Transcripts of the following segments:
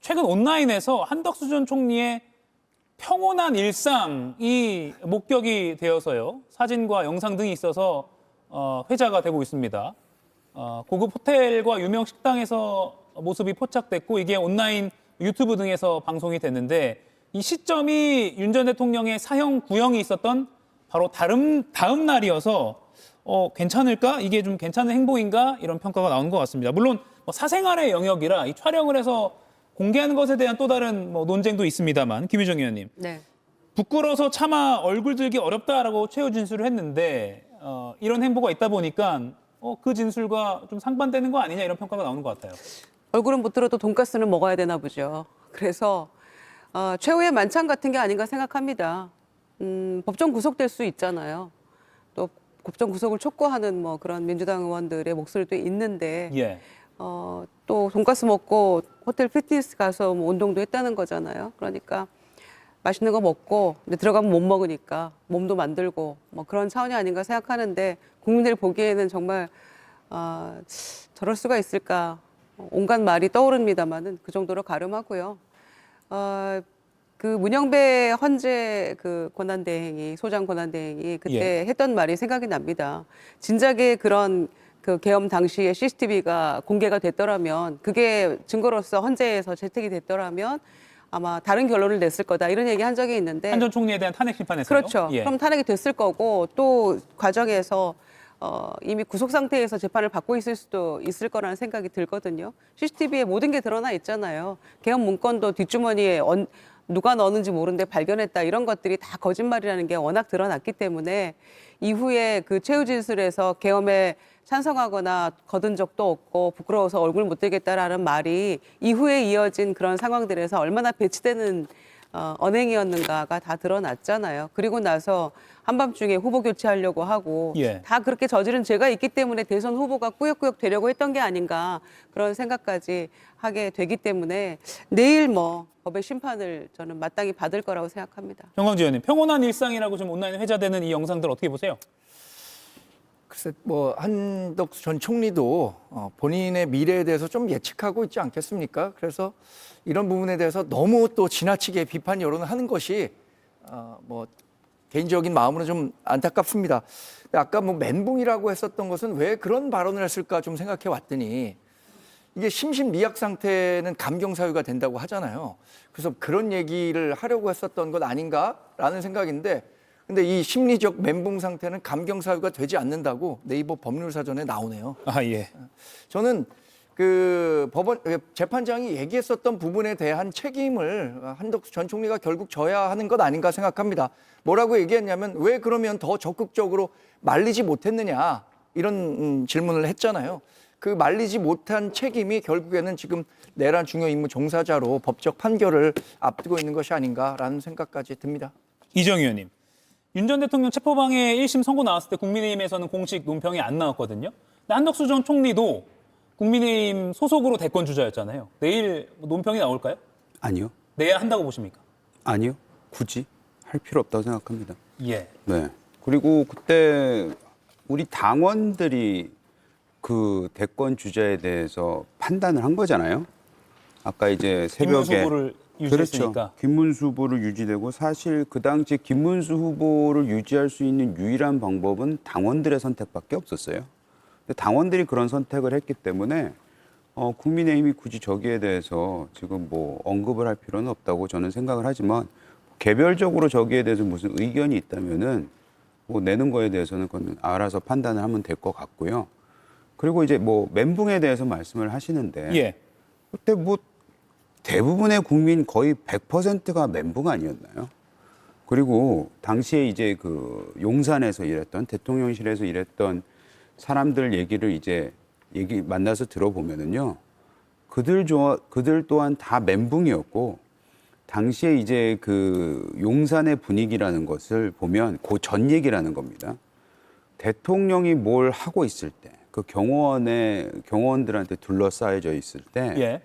최근 온라인에서 한덕수 전 총리의 평온한 일상이 목격이 되어서요. 사진과 영상 등이 있어서 회자가 되고 있습니다. 고급 호텔과 유명 식당에서 모습이 포착됐고 이게 온라인 유튜브 등에서 방송이 됐는데 이 시점이 윤 전 대통령의 사형 구형이 있었던 바로 다음 날이어서 괜찮을까? 이게 좀 괜찮은 행보인가? 이런 평가가 나오는 것 같습니다. 물론 사생활의 영역이라 이 촬영을 해서 공개하는 것에 대한 또 다른 논쟁도 있습니다만 김유정 의원님. 네. 부끄러워서 차마 얼굴 들기 어렵다라고 최후 진술을 했는데 이런 행보가 있다 보니까 그 진술과 좀 상반되는 거 아니냐 이런 평가가 나오는 것 같아요. 얼굴은 못 들어도 돈가스는 먹어야 되나 보죠. 그래서 최후의 만찬 같은 게 아닌가 생각합니다. 법정 구속될 수 있잖아요. 또 법정 구속을 촉구하는 그런 민주당 의원들의 목소리도 있는데 예. 또 돈가스 먹고 호텔 피트니스 가서 운동도 했다는 거잖아요. 그러니까 맛있는 거 먹고 근데 들어가면 못 먹으니까 몸도 만들고 그런 차원이 아닌가 생각하는데 국민들 보기에는 정말 저럴 수가 있을까 온갖 말이 떠오릅니다만은 그 정도로 가름하고요. 그 문영배 헌재 그 권한대행이 소장 권한대행이 그때 했던 말이 생각이 납니다. 진작에 그런 그 계엄 당시에 CCTV가 공개가 됐더라면 그게 증거로서 헌재에서 채택이 됐더라면 아마 다른 결론을 냈을 거다 이런 얘기 한 적이 있는데 한 전 총리에 대한 탄핵 심판에서요? 그렇죠. 예. 그럼 탄핵이 됐을 거고 또 과정에서 이미 구속 상태에서 재판을 받고 있을 수도 있을 거라는 생각이 들거든요. CCTV에 모든 게 드러나 있잖아요. 계엄 문건도 뒷주머니에 누가 넣었는지 모르는데 발견했다 이런 것들이 다 거짓말이라는 게 워낙 드러났기 때문에 이후에 그 최후 진술에서 계엄에 찬성하거나 거둔 적도 없고 부끄러워서 얼굴 못 들겠다라는 말이 이후에 이어진 그런 상황들에서 얼마나 배치되는 언행이었는가가 다 드러났잖아요. 그리고 나서 한밤중에 후보 교체하려고 하고 다 그렇게 저지른 죄가 있기 때문에 대선 후보가 꾸역꾸역 되려고 했던 게 아닌가 그런 생각까지 하게 되기 때문에 내일 법의 심판을 저는 마땅히 받을 거라고 생각합니다. 정광지 의원님, 평온한 일상이라고 좀 온라인에 회자되는 이 영상들 어떻게 보세요? 글쎄, 한덕수 전 총리도 본인의 미래에 대해서 좀 예측하고 있지 않겠습니까? 그래서 이런 부분에 대해서 너무 또 지나치게 비판 여론을 하는 것이 개인적인 마음으로 좀 안타깝습니다. 아까 멘붕이라고 했었던 것은 왜 그런 발언을 했을까 좀 생각해 왔더니 이게 심신미약 상태는 감경사유가 된다고 하잖아요. 그래서 그런 얘기를 하려고 했었던 것 아닌가라는 생각인데 근데 이 심리적 멘붕 상태는 감경사유가 되지 않는다고 네이버 법률사전에 나오네요. 예. 저는 재판장이 얘기했었던 부분에 대한 책임을 한덕수 전 총리가 결국 져야 하는 것 아닌가 생각합니다. 뭐라고 얘기했냐면 왜 그러면 더 적극적으로 말리지 못했느냐 이런 질문을 했잖아요. 그 말리지 못한 책임이 결국에는 지금 내란 중요 임무 종사자로 법적 판결을 앞두고 있는 것이 아닌가라는 생각까지 듭니다. 이정 의원님, 윤 전 대통령 체포방해 1심 선고 나왔을 때 국민의힘에서는 공식 논평이 안 나왔거든요. 근데 한덕수 전 총리도 국민의힘 소속으로 대권 주자였잖아요. 내일 논평이 나올까요? 아니요. 내야 한다고 보십니까? 아니요. 굳이 할 필요 없다고 생각합니다. 예. 네. 그리고 그때 우리 당원들이 그 대권 주자에 대해서 판단을 한 거잖아요. 아까 이제 새벽에 김문수 후보를 유지했으니까. 그렇죠. 김문수 후보를 유지되고 사실 그 당시에 김문수 후보를 유지할 수 있는 유일한 방법은 당원들의 선택밖에 없었어요. 근데 당원들이 그런 선택을 했기 때문에 국민의힘이 굳이 저기에 대해서 지금 언급을 할 필요는 없다고 저는 생각을 하지만 개별적으로 저기에 대해서 무슨 의견이 있다면은 내는 거에 대해서는 그건 알아서 판단을 하면 될 것 같고요. 그리고 이제 멘붕에 대해서 말씀을 하시는데 그때 대부분의 국민 거의 100%가 멘붕 아니었나요? 그리고 당시에 이제 그 용산에서 일했던 대통령실에서 일했던 사람들 얘기를 만나서 들어보면은요. 그들 또한 다 멘붕이었고 당시에 이제 그 용산의 분위기라는 것을 보면 그 전 얘기라는 겁니다. 대통령이 뭘 하고 있을 때 그 경호원들한테 둘러싸여져 있을 때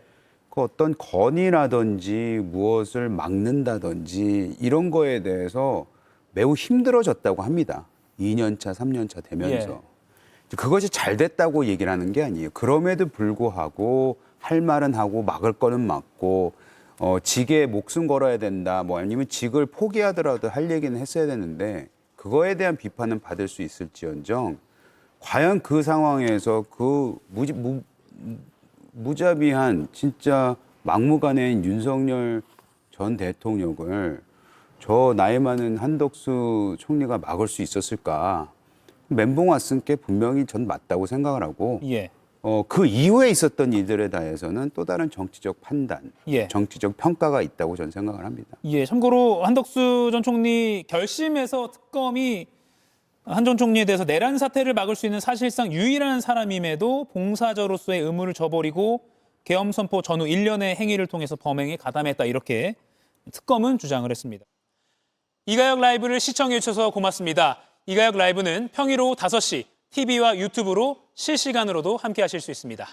그 어떤 건의라든지 무엇을 막는다든지 이런 거에 대해서 매우 힘들어졌다고 합니다. 2년차, 3년차 되면서. 그것이 잘 됐다고 얘기를 하는 게 아니에요. 그럼에도 불구하고 할 말은 하고 막을 거는 막고 직에 목숨 걸어야 된다, 뭐 아니면 직을 포기하더라도 할 얘기는 했어야 되는데 그거에 대한 비판은 받을 수 있을지언정 과연 그 상황에서 그 무자비한 진짜 막무가내인 윤석열 전 대통령을 저 나이 많은 한덕수 총리가 막을 수 있었을까? 멘붕 왔은 게 분명히 전 맞다고 생각을 하고 예. 그 이후에 있었던 일들에 대해서는 또 다른 정치적 판단, 예. 정치적 평가가 있다고 저는 생각을 합니다. 예, 참고로 한덕수 전 총리 결심에서 특검이 한 전 총리에 대해서 내란 사태를 막을 수 있는 사실상 유일한 사람임에도 봉사자로서의 의무를 저버리고 계엄 선포 전후 1년의 행위를 통해서 범행에 가담했다 이렇게 특검은 주장을 했습니다. 이가혁 라이브를 시청해 주셔서 고맙습니다. 이가혁 라이브는 평일 오후 5시 TV와 유튜브로 실시간으로도 함께 하실 수 있습니다.